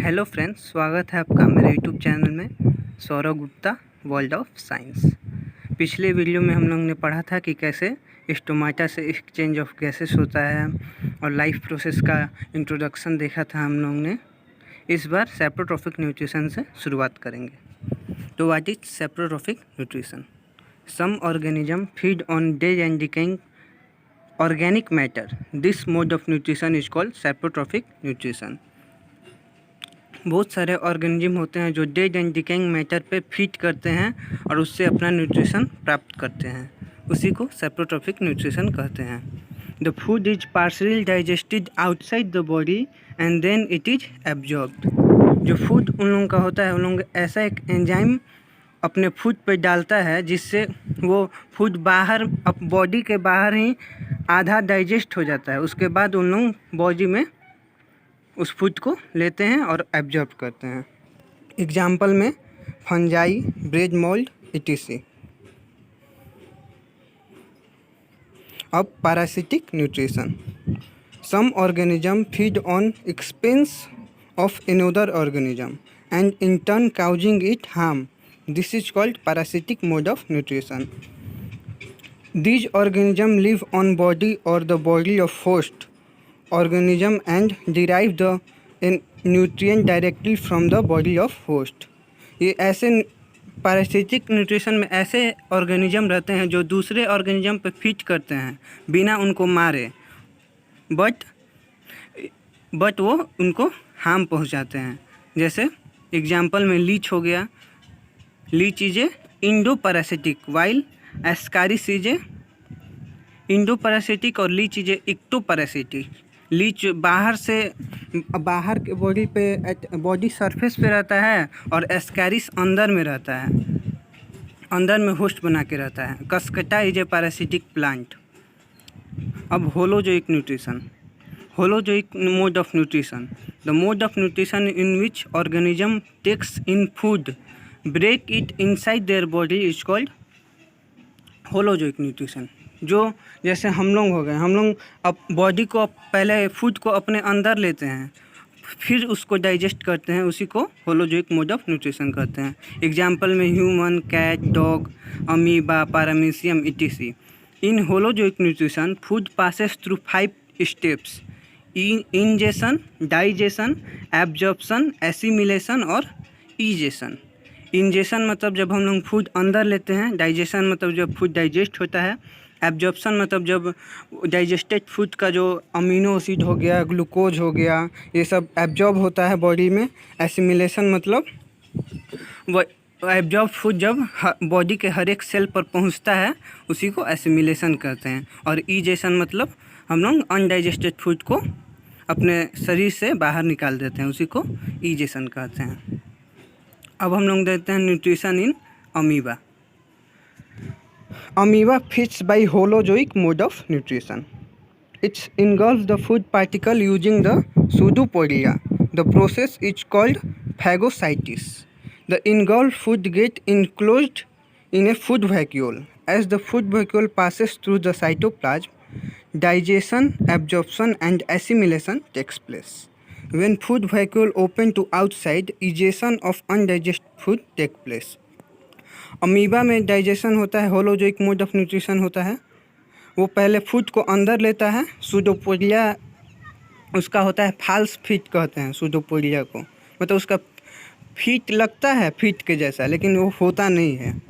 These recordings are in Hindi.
हेलो फ्रेंड्स, स्वागत है आपका मेरे यूट्यूब चैनल में Saurav Gupta world of science. पिछले वीडियो में हम लोग ने पढ़ा था कि कैसे स्टोमाटा से एक्सचेंज ऑफ गैसेस होता है और लाइफ प्रोसेस का इंट्रोडक्शन देखा था हम लोग ने। इस बार सेप्रोट्रोफिक न्यूट्रिशन से शुरुआत करेंगे। तो what is saprotrophic nutrition? Some organism feed on dead and decaying organic matter. This mode of nutrition is called saprotrophic nutrition. बहुत सारे ऑर्गेनिज्म होते हैं जो डेड एंड डिकेइंग मैटर पे फीड करते हैं और उससे अपना न्यूट्रिशन प्राप्त करते हैं। उसी को सेप्रोट्रोफिक न्यूट्रिशन कहते हैं। The food is partially digested outside the body and then it is absorbed. जो फूड उन लोगों का होता है, उन लोगों का ऐसा एक एंजाइम अपने फूड पे डालता है जिससे वो फूड बाहर बॉडी के बाहर ही आधा डाइजेस्ट हो जाता है। उसके बाद उन लोग बॉडी में उस फूड को लेते हैं और एब्जॉर्ब करते हैं। एग्जाम्पल में फंजाई, ब्रेड मोल्ड etc. अब parasitic nutrition. Some organism feed on expense of another organism and in turn causing it harm. This is called parasitic mode of nutrition. These organisms live on body or the body of host organism and derive the nutrient directly from the body of host. ये ऐसे पैरासिटिक न्यूट्रिशन में ऐसे ऑर्गेनिज्म रहते हैं जो दूसरे ऑर्गेनिज्म पे फीड करते हैं बिना उनको मारे, बट वो उनको हार्म पहुंचाते हैं। जैसे एग्जाम्पल में लीच हो गया। Leech is a endoparasitic while ascaris is a endoparasitic और leech is a ectoparasitic. Leech बाहर के बॉडी पे बॉडी सरफेस पे रहता है और एस्कैरिस अंदर में रहता है, अंदर में होस्ट बना के रहता है। Cuscuta is a parasitic plant. अब holozoic nutrition. Holozoic mode of nutrition. The mode of nutrition in which organism takes in food break it inside their body is called holozoic nutrition. जो जैसे हम लोग हो गए, हम लोग अब बॉडी को पहले फूड को अपने अंदर लेते हैं, फिर उसको डाइजेस्ट करते हैं, उसी को होलोजोइक मोड ऑफ न्यूट्रिशन कहते हैं। एग्जाम्पल में human, cat, dog, amoeba, paramecium etc. In holozoic nutrition food passes through 5 steps: ingestion, digestion, absorption, assimilation और ईजेशन। इंजेशन मतलब जब हम लोग फूड अंदर लेते हैं, डाइजेशन मतलब जब फूड डाइजेस्ट होता है, एब्जॉर्प्शन मतलब जब डाइजेस्टेड फूड का जो अमीनो एसिड हो गया, ग्लूकोज हो गया, ये सब एब्जॉर्ब होता है बॉडी में। एसिमिलेशन मतलब वो एब्जॉर्ब फूड जब बॉडी के हर एक सेल पर पहुंचता है, उसी को एसिमिलेशन कहते हैं। और ईजेशन मतलब हम लोग अनडाइजेस्टेड फूड को अपने शरीर से बाहर निकाल देते हैं, उसी को ईजेशन कहते हैं। अब हम लोग देखते हैं nutrition in amoeba. Amoeba feeds by holozoic mode of nutrition. It engulfs the food particle using the pseudopodia. The process is called phagocytosis. The engulfed food gets enclosed in a food vacuole. As the food vacuole passes through the cytoplasm, digestion, absorption, and assimilation takes place. When food vacuole open to outside, egestion of undigested food takes place. Amoeba में डाइजेशन होता है, होलोजोइक मोड ऑफ न्यूट्रिशन होता है। वो पहले फूड को अंदर लेता है, सूडोपोडिया उसका होता है, फाल्स फीट कहते हैं सूडोपोडिया को। मतलब उसका फीट लगता है फीट के जैसा, लेकिन वो होता नहीं है,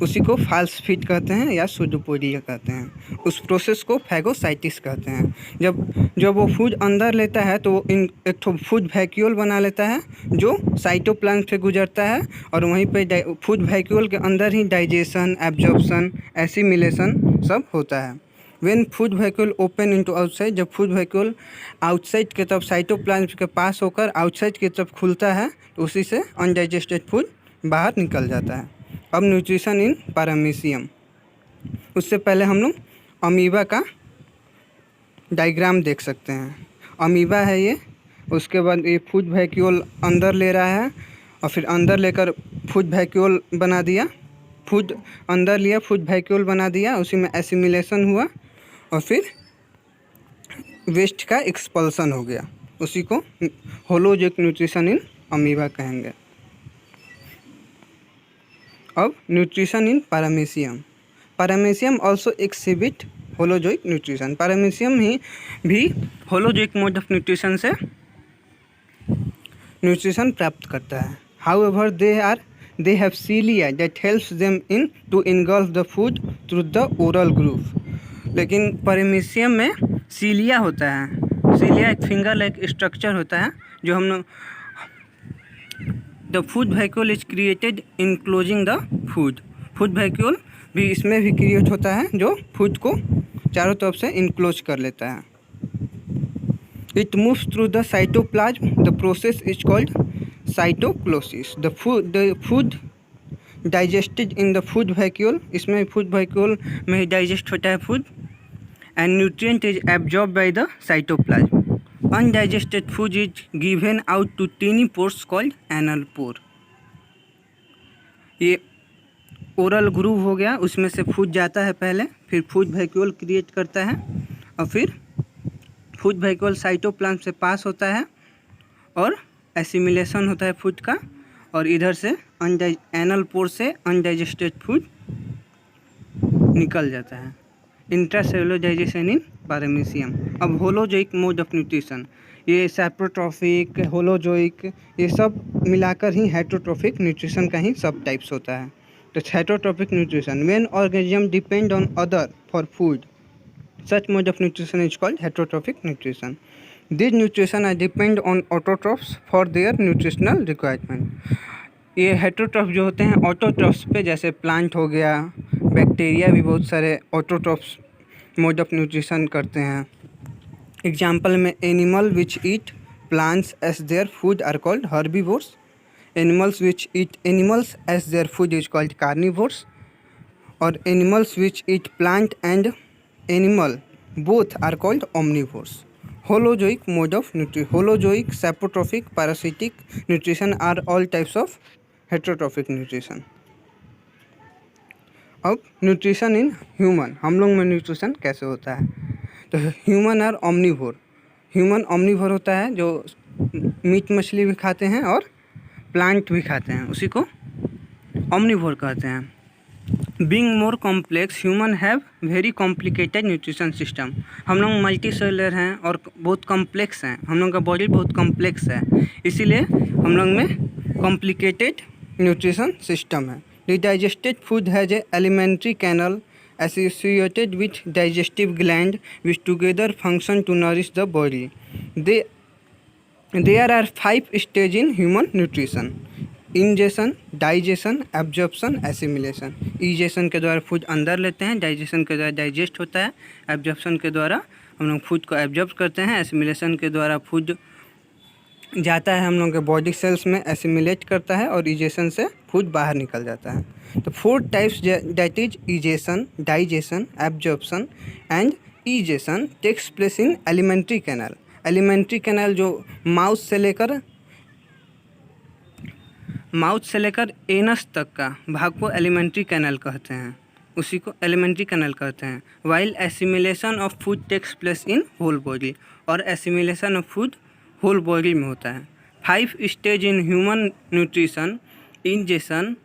उसी को फाल्स फीट कहते हैं या सूडोपोडिया कहते हैं। उस प्रोसेस को फैगोसाइटिस कहते हैं। जब वो फूड अंदर लेता है तो वो एक तो फूड वैक्यूल बना लेता है जो साइटोप्लाज्म से गुजरता है, और वहीं पे फूड वैक्यूल के अंदर ही डाइजेशन, एब्जॉर्प्शन, एसिमिलेशन सब होता है। When food vacuole open into outside, जब फूड वैक्यूल आउटसाइड की तरफ साइटोप्लाज्म के पास होकर आउटसाइड की तरफ खुलता है, तो उसी से अनडाइजेस्टेड फूड बाहर निकल जाता है। अब न्यूट्रिशन इन पैरामीशियम। उससे पहले हम लोग अमीबा का डायग्राम देख सकते हैं। अमीबा है ये, उसके बाद ये फूड वैक्यूल अंदर ले रहा है और फिर अंदर लेकर फूड वैक्यूल बना दिया, फूड अंदर लिया, फूड वैक्यूल बना दिया, उसी में एसिमिलेशन हुआ और फिर वेस्ट का एक्सपल्सन हो गया। उसी को होलोजोइक न्यूट्रिशन इन अमीबा कहेंगे। अब nutrition in paramecium. Paramecium also exhibit holozoic nutrition. Paramecium ही भी होलोजोइक मोड ऑफ न्यूट्रिशन से न्यूट्रिशन प्राप्त करता है। However they have cilia that helps them in to engulf the food through the oral groove। लेकिन पैरामीशियम में सीलिया होता है। सीलिया एक फिंगर लाइक स्ट्रक्चर होता है जो हम लोग the food vacuole is created enclosing the food. Food vacuole भी इसमें भी क्रिएट होता है जो फूड को चारों तरफ से इनक्लोज कर लेता है। It moves through the cytoplasm. The process is called cyclosis. The food digested in the food vacuole. इसमें फूड वैक्यूल में ही डाइजेस्ट होता है food. And nutrient is absorb by the cytoplasm. Undigested food is given out to tiny pores called anal pore. ये ओरल ग्रूव हो गया, उसमें से फूड जाता है पहले, फिर फूड वैक्यूल क्रिएट करता है और फिर फूड वैक्यूल साइटोप्लाज्म से पास होता है और एसिमिलेशन होता है फूड का, और इधर से एनल पोर से अनडाइजेस्टेड फूड निकल जाता है। इंट्रासेलुलर डाइजेशन इन पैरामीशियम। अब होलोजोइक मोड ऑफ न्यूट्रिशन, ये सैप्रोट्रॉफिक, होलोजोइक, ये सब मिलाकर ही हेटरोट्रॉफिक न्यूट्रिशन का ही सब टाइप्स होता है। तो heterotrophic nutrition, when organism depend on other for food, such mode of nutrition is called heterotrophic nutrition. These nutrition are depend on autotrophs for their nutritional requirement। ये हेटरोट्रॉफ जो होते हैं ऑटोट्रॉफ्स पे, जैसे प्लांट हो गया, बैक्टीरिया भी बहुत सारे ऑटोट्रॉफ्स मोड ऑफ न्यूट्रिशन करते हैं। एग्जाम्पल में animal which eat plants as their food are called herbivores. Animals which eat animals as their food is called carnivores. और animals which eat plant and animal both are called omnivores। Holozoic mode of nutrition, holozoic, saprotrophic, parasitic nutrition are all types of heterotrophic nutrition। अब न्यूट्रिशन इन ह्यूमन, हम लोग में न्यूट्रिशन कैसे होता है? तो human are omnivore. Human omnivore होता है जो मीट मछली भी खाते हैं और प्लांट भी खाते हैं, उसी को ओमनीवोर कहते हैं। Being more complex, human have very complicated nutrition system। हम लोग मल्टी सेलुलर हैं और बहुत कॉम्प्लेक्स हैं, हम लोग का बॉडी बहुत कॉम्प्लेक्स है, इसीलिए हम लोग में कॉम्प्लिकेटेड न्यूट्रिशन सिस्टम है। The digested food has a alimentary canal associated with digestive gland which together function to nourish the body। There are 5 stages in human nutrition: ingestion, digestion, absorption, assimilation. Ingestion के द्वारा फूड अंदर लेते हैं, डाइजेशन के द्वारा डाइजेस्ट होता है, एब्जॉर्प्शन के द्वारा हम लोग फूड को एब्जॉर्ब करते हैं, एसिमिलेशन के द्वारा फूड जाता है हम लोग के बॉडी सेल्स में, एसिमिलेट करता है, और इंजेशन से फूड बाहर निकल जाता है। तो 4 types that is ingestion, digestion, absorption and ingestion takes place in alimentary canal. Alimentary canal जो माउथ से लेकर एनस तक का भाग को एलिमेंट्री कैनल कहते हैं, उसी को एलिमेंट्री कैनल कहते हैं। While assimilation of food takes place in whole body, और assimilation of food whole body में होता है। 5 stage in human nutrition. Ingestion,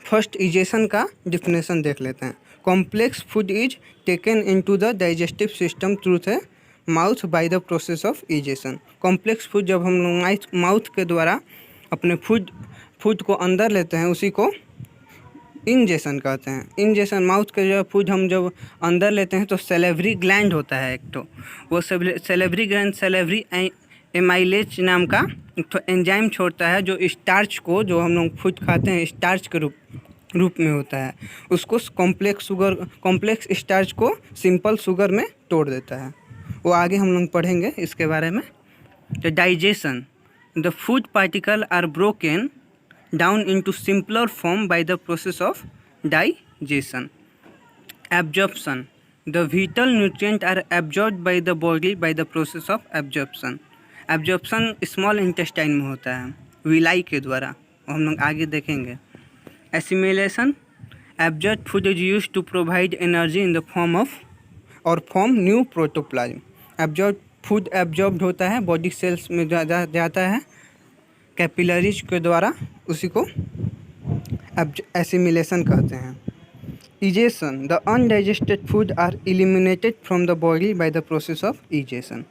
first ingestion का डिफिनेशन देख लेते हैं। Complex food is taken into the digestive system through the mouth by the process of ingestion. Complex food जब हम लोग माउथ के द्वारा अपने फूड को अंदर लेते हैं, उसी को इंजेशन कहते हैं। इंजेशन, माउथ के जो फूड हम जब अंदर लेते हैं तो सेलेवरी ग्लैंड होता है एक, तो वो सेलेवरी ग्लैंड सेलेवरी एमाइलेज नाम का एक तो एंजाइम छोड़ता है जो स्टार्च को, जो हम लोग फूड खाते हैं स्टार्च के रूप में होता है, उसको कॉम्प्लेक्स स्टार्च को सिंपल शुगर में तोड़ देता है। वो आगे हम लोग पढ़ेंगे इसके बारे में। तो digestion, the food particle are broken down into simpler form by the process of digestion. Absorption, the vital nutrient are absorbed by the body by the process of absorption. Absorption small intestine में होता है, विलाई के द्वारा, हम लोग आगे देखेंगे। Assimilation, absorbed food is used to provide energy in the form new protoplasm. Absorbed food absorbed होता है, बॉडी सेल्स में जाता है कैपिलरीज के द्वारा, उसी को एसिमिलेशन कहते हैं। Egestion, the undigested food are eliminated from the body by the process of egestion.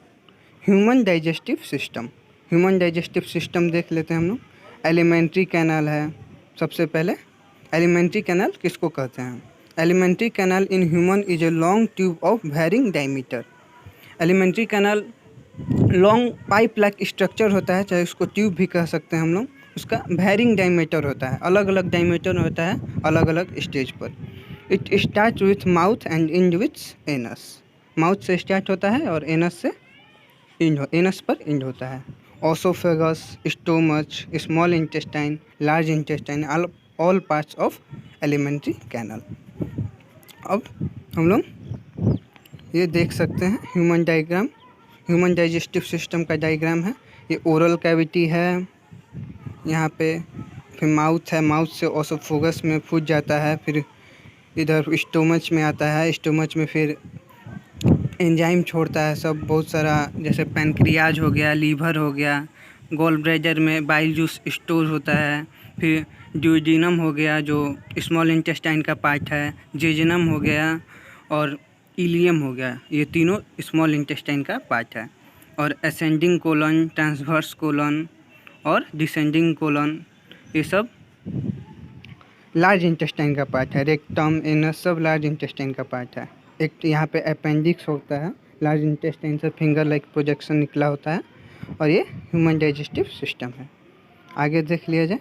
Human digestive system, human digestive system देख लेते हैं हम लोग। एलिमेंट्री कैनाल है सबसे पहले। एलिमेंट्री कैनाल किसको कहते हैं? Alimentary canal in human is a long tube of varying diameter. Alimentary canal long pipe like structure होता है, चाहे उसको ट्यूब भी कह सकते हैं हम लोग। उसका वेरिंग डायमीटर होता है, अलग अलग डायमीटर होता है अलग अलग स्टेज पर। It start with mouth and and with anus. Mouth से स्टार्ट होता है और एनस से एनस पर एंड होता है। Oesophagus, stomach, small intestine, large intestine, all parts of alimentary canal. अब हम लोग ये देख सकते हैं human diagram, human digestive system का डायग्राम है। ये ओरल कैविटी है यहाँ पे, फिर माउथ है, माउथ से ओसोफेगस में फूड जाता है, फिर इधर स्टोमच में आता है, स्टोमच में फिर एंजाइम छोड़ता है सब बहुत सारा, जैसे पैनक्रियाज हो गया, लीवर हो गया, गॉल ब्लैडर में बाइल जूस स्टोर होता है, फिर ड्यूडेनम हो गया जो स्मॉल इंटेस्टाइन का पार्ट है, जेजुनम हो गया और इलियम हो गया, ये तीनों स्मॉल इंटेस्टाइन का पार्ट है। और असेंडिंग कोलन, ट्रांसवर्स कोलन और डिसेंडिंग कोलन ये सब लार्ज इंटेस्टाइन का पार्ट है। रेक्टम, एनस सब लार्ज इंटेस्टाइन का पार्ट है। एक यहाँ पे अपेंडिक्स होता है, लार्ज इंटेस्टाइन से फिंगर लाइक प्रोजेक्शन निकला होता है, और ये ह्यूमन डाइजेस्टिव सिस्टम है। आगे देख लिया जाए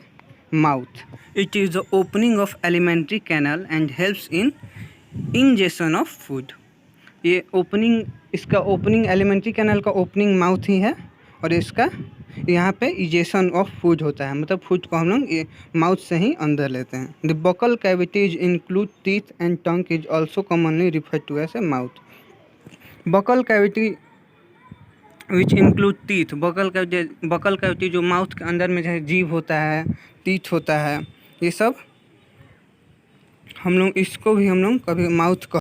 mouth. It is the opening of alimentary canal and helps in ingestion of food. ये ओपनिंग, इसका ओपनिंग एलिमेंट्री कैनाल का ओपनिंग माउथ ही है, और इसका यहाँ पे इजेशन ऑफ फूड होता है, मतलब फूड को हम लोग ये माउथ से ही अंदर लेते हैं। The buccal cavities include teeth and tongue is also commonly referred to as a mouth. Buccal cavity which include teeth, buccal cavity जो माउथ के अंदर में जैसे जीभ होता है, टीथ होता है, ये सब हम लोग इसको भी हम लोग कभी माउथ